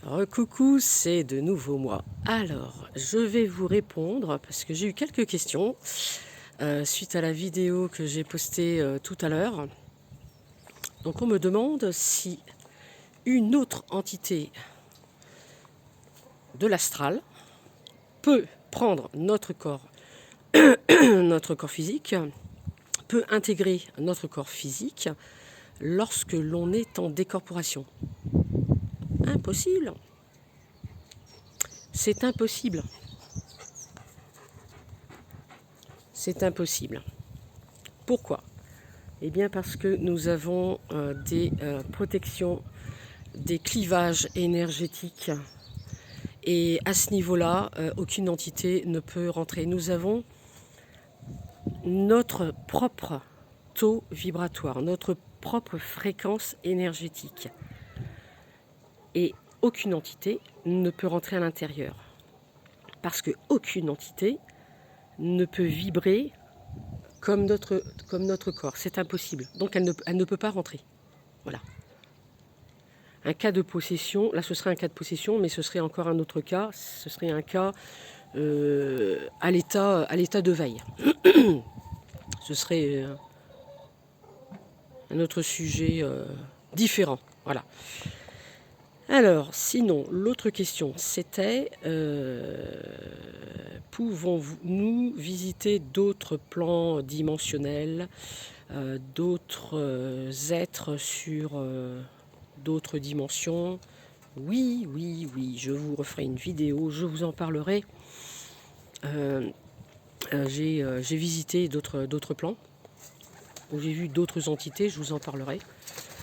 Recoucou, c'est de nouveau moi. Alors, je vais vous répondre parce que j'ai eu quelques questions suite à la vidéo que j'ai postée tout à l'heure. Donc, on me demande si une autre entité de l'astral peut prendre notre corps, notre corps physique, peut intégrer notre corps physique lorsque l'on est en décorporation. Impossible. C'est impossible. C'est impossible. Pourquoi ? Eh bien parce que nous avons des protections, des clivages énergétiques. Et à ce niveau-là, aucune entité ne peut rentrer. Nous avons notre propre taux vibratoire, notre propre fréquence énergétique. Et aucune entité ne peut rentrer à l'intérieur. Parce qu'aucune entité ne peut vibrer comme notre corps. C'est impossible. Donc elle ne peut pas rentrer. Voilà. Un cas de possession, là ce serait un cas de possession, mais ce serait encore un autre cas. Ce serait un cas à l'état de veille. Ce serait un autre sujet différent. Voilà. Alors, sinon, l'autre question, c'était pouvons-nous visiter d'autres plans dimensionnels, d'autres êtres sur d'autres dimensions? Oui, oui, oui, je vous referai une vidéo, je vous en parlerai. J'ai visité d'autres plans, où j'ai vu d'autres entités, je vous en parlerai.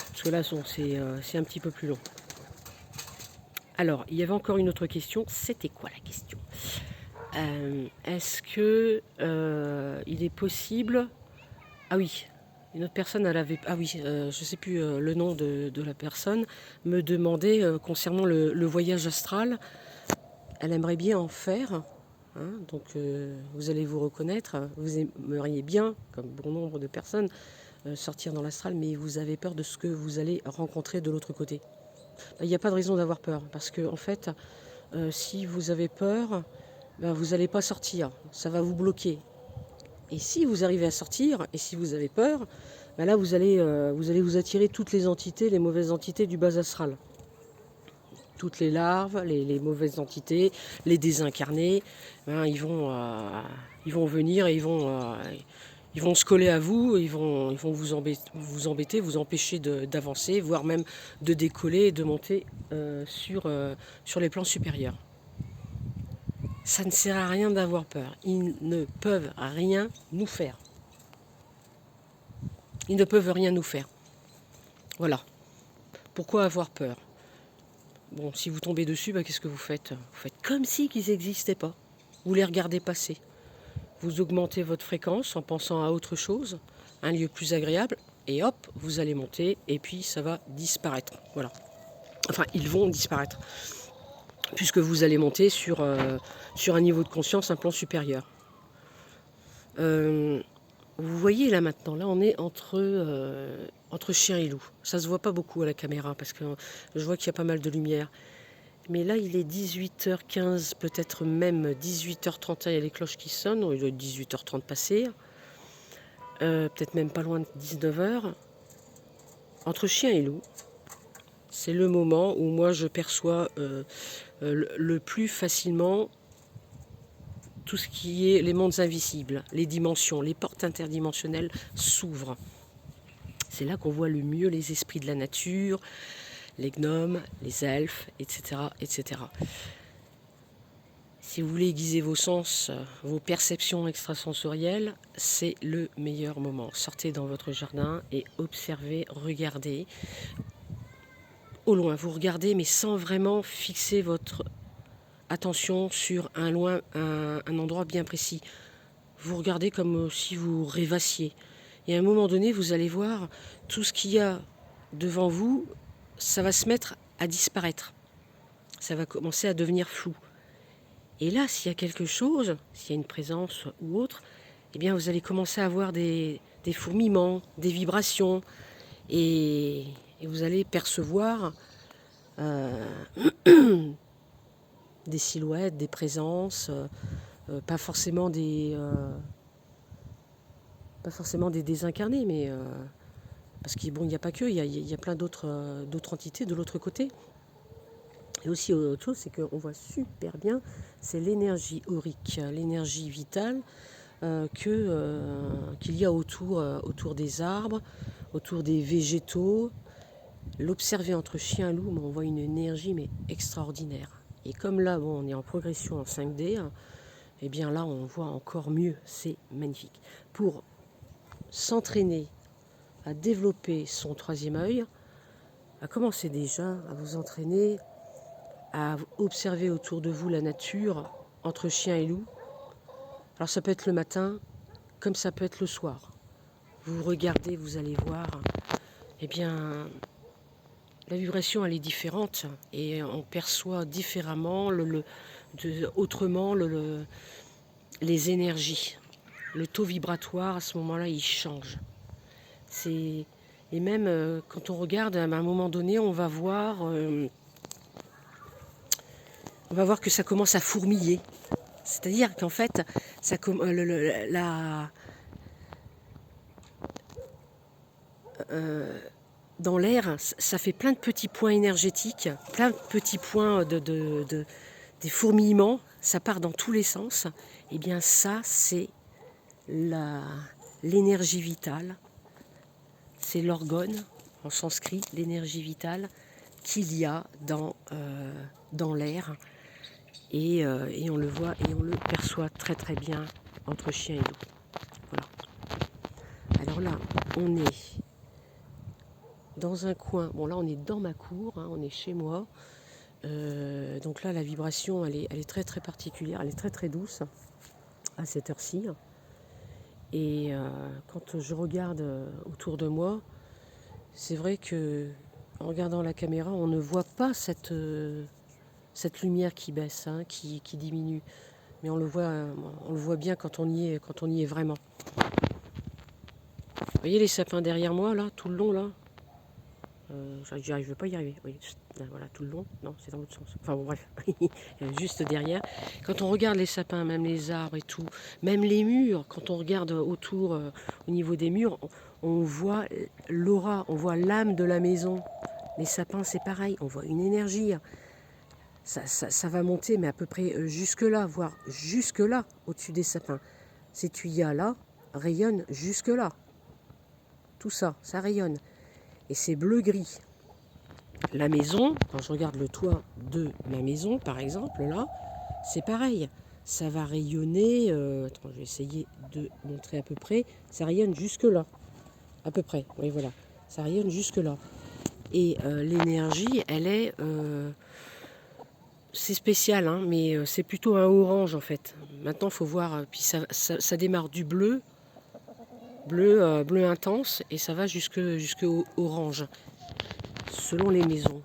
Parce que là, c'est un petit peu plus long. Alors, il y avait encore une autre question. C'était quoi la question ? Est-ce que il est possible... Ah oui, une autre personne, elle avait... Ah oui, je ne sais plus le nom de la personne, me demandait concernant le voyage astral. Elle aimerait bien en faire. Hein, donc vous allez vous reconnaître. Vous aimeriez bien, comme bon nombre de personnes, sortir dans l'astral, mais vous avez peur de ce que vous allez rencontrer de l'autre côté. Il n'y a pas de raison d'avoir peur, parce que en fait, si vous avez peur, ben, vous n'allez pas sortir, ça va vous bloquer. Et si vous arrivez à sortir, et si vous avez peur, ben là vous allez vous attirer toutes les entités, les mauvaises entités du bas astral. Toutes les larves, les mauvaises entités, les désincarnés, hein, ils vont venir et ils vont se coller à vous, ils vont vous embêter, vous empêcher d'avancer, voire même de décoller et de monter sur les plans supérieurs. Ça ne sert à rien d'avoir peur. Ils ne peuvent rien nous faire. Ils ne peuvent rien nous faire. Voilà. Pourquoi avoir peur ? Bon, si vous tombez dessus, bah, qu'est-ce que vous faites ? Vous faites comme si qu'ils n'existaient pas. Vous les regardez passer. Vous augmentez votre fréquence en pensant à autre chose, un lieu plus agréable, et hop, vous allez monter, et puis ça va disparaître. Voilà. Enfin, ils vont disparaître. Puisque vous allez monter sur un niveau de conscience, un plan supérieur. Vous voyez là maintenant, là on est entre chien et loup. Ça se voit pas beaucoup à la caméra parce que je vois qu'il y a pas mal de lumière. Mais là il est 18h15, peut-être même 18h31, il y a les cloches qui sonnent, il doit être 18h30 passé. Peut-être même pas loin de 19h. Entre chien et loup, c'est le moment où moi je perçois le plus facilement tout ce qui est les mondes invisibles, les dimensions, les portes interdimensionnelles s'ouvrent. C'est là qu'on voit le mieux les esprits de la nature, les gnomes, les elfes, etc., etc. Si vous voulez aiguiser vos sens, vos perceptions extrasensorielles, c'est le meilleur moment. Sortez dans votre jardin et observez, regardez. Au loin, vous regardez, mais sans vraiment fixer votre attention sur un endroit bien précis. Vous regardez comme si vous rêvassiez. Et à un moment donné, vous allez voir tout ce qu'il y a devant vous, ça va se mettre à disparaître. Ça va commencer à devenir flou. Et là, s'il y a quelque chose, s'il y a une présence ou autre, eh bien vous allez commencer à avoir des fourmillements, des vibrations, et vous allez percevoir euh, des silhouettes, des présences, pas forcément des désincarnés, mais parce qu'il bon, il n'y a pas que, il y a plein d'autres entités de l'autre côté. Et aussi autre chose, c'est qu'on voit super bien, c'est l'énergie aurique, l'énergie vitale qu'il y a autour des arbres, autour des végétaux. L'observer entre chien et loup, on voit une énergie mais extraordinaire. Et comme là, bon, on est en progression en 5D, et bien là, on voit encore mieux. C'est magnifique. Pour s'entraîner à développer son troisième œil, à commencer déjà à vous entraîner à observer autour de vous la nature entre chien et loup. Alors ça peut être le matin, comme ça peut être le soir. Vous regardez, vous allez voir, eh bien, la vibration elle est différente et on perçoit différemment, autrement les énergies. Le taux vibratoire à ce moment-là il change. Et même quand on regarde, à un moment donné, on va voir que ça commence à fourmiller. C'est-à-dire qu'en fait, ça, dans l'air, ça fait plein de petits points énergétiques, plein de petits points des fourmillements, ça part dans tous les sens. Et bien ça, c'est l'énergie vitale, c'est l'orgone, en sanskrit, l'énergie vitale qu'il y a dans l'air. Et on le voit et on le perçoit très très bien entre chien et loup. Voilà. Alors là, on est dans un coin, bon là on est dans ma cour, hein, on est chez moi. Donc là la vibration elle est très très particulière, elle est très très douce à cette heure-ci. Et quand je regarde autour de moi, c'est vrai que en regardant la caméra, on ne voit pas cette lumière qui baisse, hein, qui diminue. Mais on le voit bien quand on y est vraiment. Vous voyez les sapins derrière moi là, tout le long là. Je ne vais pas y arriver. Oui, voilà, tout le long. Non, c'est dans l'autre sens. Enfin bon, bref, juste derrière. Quand on regarde les sapins, même les arbres et tout, même les murs, quand on regarde autour, au niveau des murs, on voit l'aura, on voit l'âme de la maison. Les sapins, c'est pareil, on voit une énergie. Ça va monter, mais à peu près jusque-là, voire jusque-là, au-dessus des sapins. Ces tuyas-là rayonnent jusque-là. Tout ça, ça rayonne. Et c'est bleu-gris. La maison, quand je regarde le toit de ma maison, par exemple, là, c'est pareil. Ça va rayonner, attends, je vais essayer de montrer à peu près. Ça rayonne jusque-là, à peu près. Oui, voilà. Ça rayonne jusque-là. Et l'énergie, elle est... c'est spécial, hein, mais c'est plutôt un orange, en fait. Maintenant, il faut voir. Puis ça démarre du bleu, bleu intense, et ça va jusqu'au orange, selon les maisons.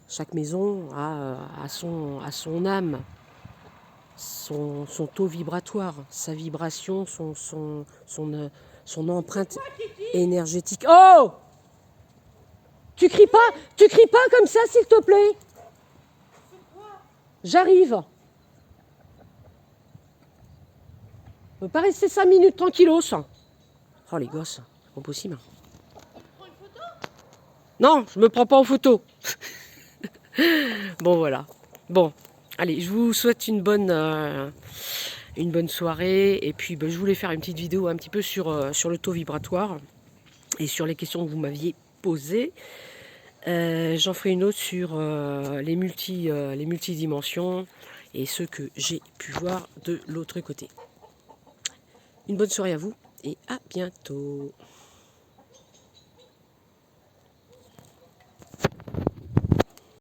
Chaque maison a son âme, son taux vibratoire, sa vibration, son empreinte énergétique. Oh! Tu cries pas comme ça, s'il te plaît. J'arrive. On ne peut pas rester 5 minutes tranquillos. Oh les gosses, c'est pas possible. Non, je me prends pas en photo. Bon voilà. Bon, allez, je vous souhaite une bonne soirée. Et puis je voulais faire une petite vidéo un petit peu sur le taux vibratoire et sur les questions que vous m'aviez posées. J'en ferai une autre sur les multidimensions et ce que j'ai pu voir de l'autre côté. Une bonne soirée à vous et à bientôt.